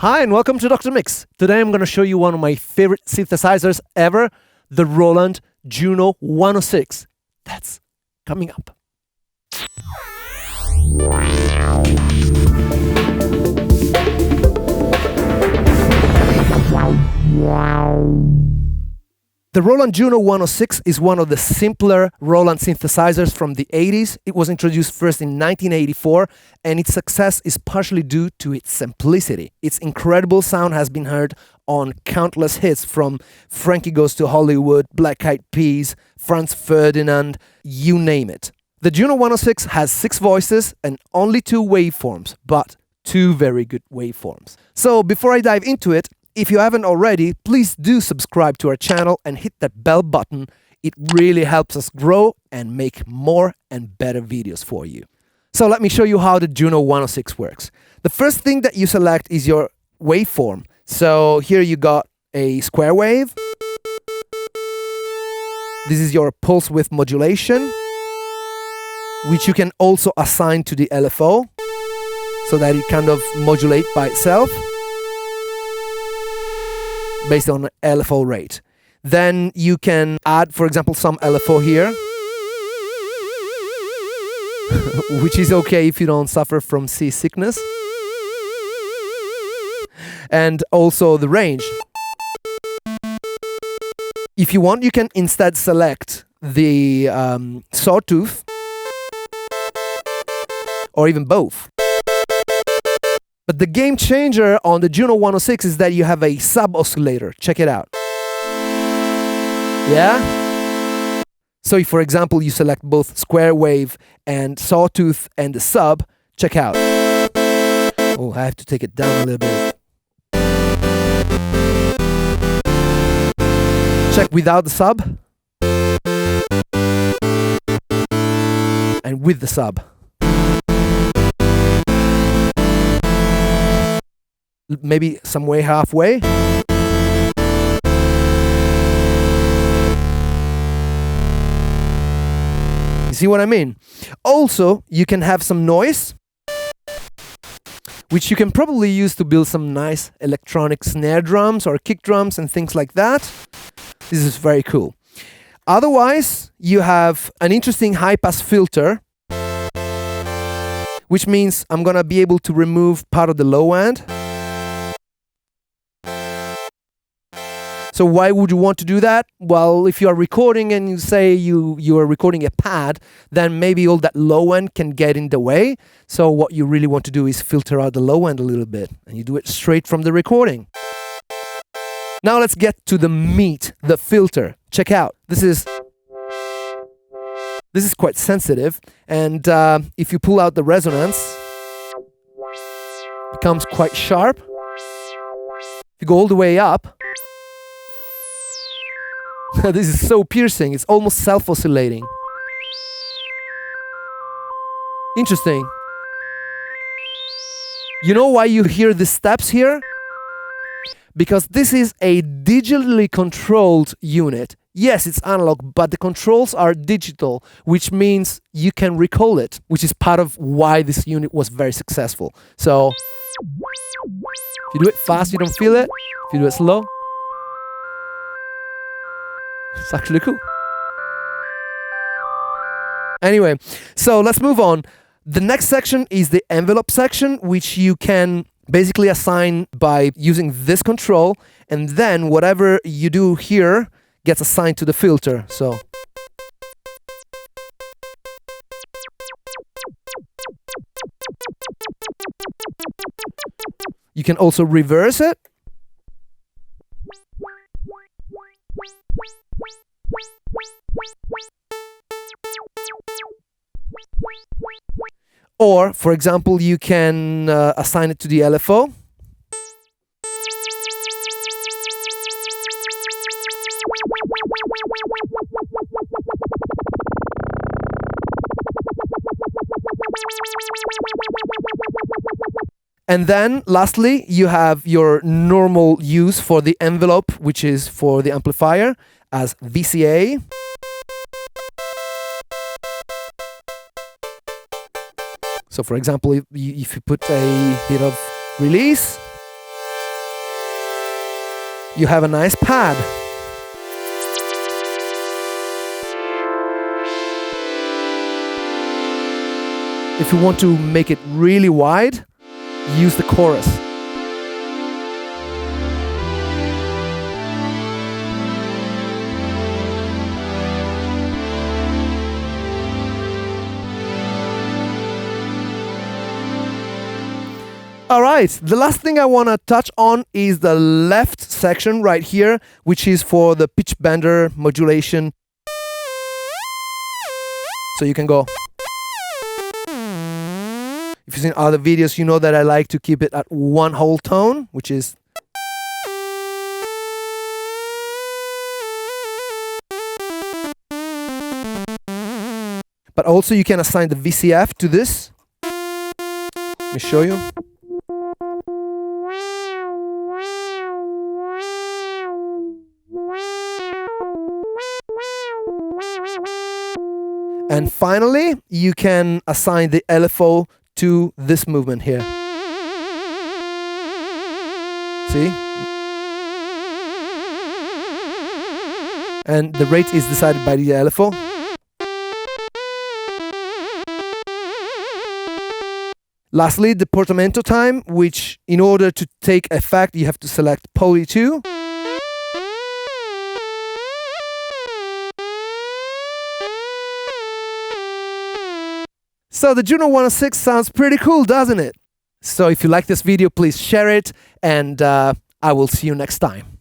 Hi and welcome to Dr. Mix. Today I'm going to show you one of my favorite synthesizers ever, the Roland Juno 106. That's coming up. The Roland Juno 106 is one of the simpler Roland synthesizers from the 80s. It was introduced first in 1984, and its success is partially due to its simplicity. Its incredible sound has been heard on countless hits from Frankie Goes to Hollywood, Black Eyed Peas, Franz, Ferdinand, you name it. The Juno 106 has 6 voices and only 2 waveforms, but 2 very good waveforms. So before I dive into it, if you haven't already, please do subscribe to our channel and hit that bell button. It really helps us grow and make more and better videos for you. So let me show you how the Juno 106 works. The first thing that you select is your waveform. So here you got a square wave. This is your pulse width modulation, which you can also assign to the LFO so that it kind of modulates by itself based on LFO rate. Then you can add, for example, some LFO here, which is okay if you don't suffer from seasickness. And also the range. If you want, you can instead select the sawtooth, or even both. But the game changer on the Juno 106 is that you have a sub-oscillator. Check it out. Yeah? So if, for example, you select both square wave and sawtooth and the sub, check out. Oh, I have to take it down a little bit. Check without the sub. And with the sub. Maybe some way halfway. You see what I mean? Also, you can have some noise, which you can probably use to build some nice electronic snare drums or kick drums and things like that. This is very cool. Otherwise, you have an interesting high-pass filter, which means I'm gonna be able to remove part of the low end. So why would you want to do that? Well, if you are recording and you say you are recording a pad, then maybe all that low end can get in the way. So what you really want to do is filter out the low end a little bit, and you do it straight from the recording. Now let's get to the meat, the filter. Check out. This is quite sensitive, and if you pull out the resonance, it becomes quite sharp. If you go all the way up, this is so piercing, it's almost self-oscillating. Interesting. You know why you hear the steps here? Because this is a digitally controlled unit. Yes, it's analog, but the controls are digital, which means you can recall it, which is part of why this unit was very successful. So, if you do it fast, you don't feel it. If you do it slow, it's actually cool. Anyway, so let's move on. The next section is the envelope section, which you can basically assign by using this control, and then whatever you do here gets assigned to the filter. So you can also reverse it. Or, for example, you can assign it to the LFO. And then, lastly, you have your normal use for the envelope, which is for the amplifier, as VCA. So for example, if you put a bit of release, you have a nice pad. If you want to make it really wide, use the chorus. All right, the last thing I want to touch on is the left section right here, which is for the pitch bender modulation. So you can go. If you've seen other videos, you know that I like to keep it at one whole tone, which is. But also you can assign the VCF to this. Let me show you. And finally, you can assign the LFO to this movement here. See? And the rate is decided by the LFO. Lastly, the portamento time, which in order to take effect, you have to select Poly 2. So the Juno 106 sounds pretty cool, doesn't it? So if you like this video, please share it, and I will see you next time.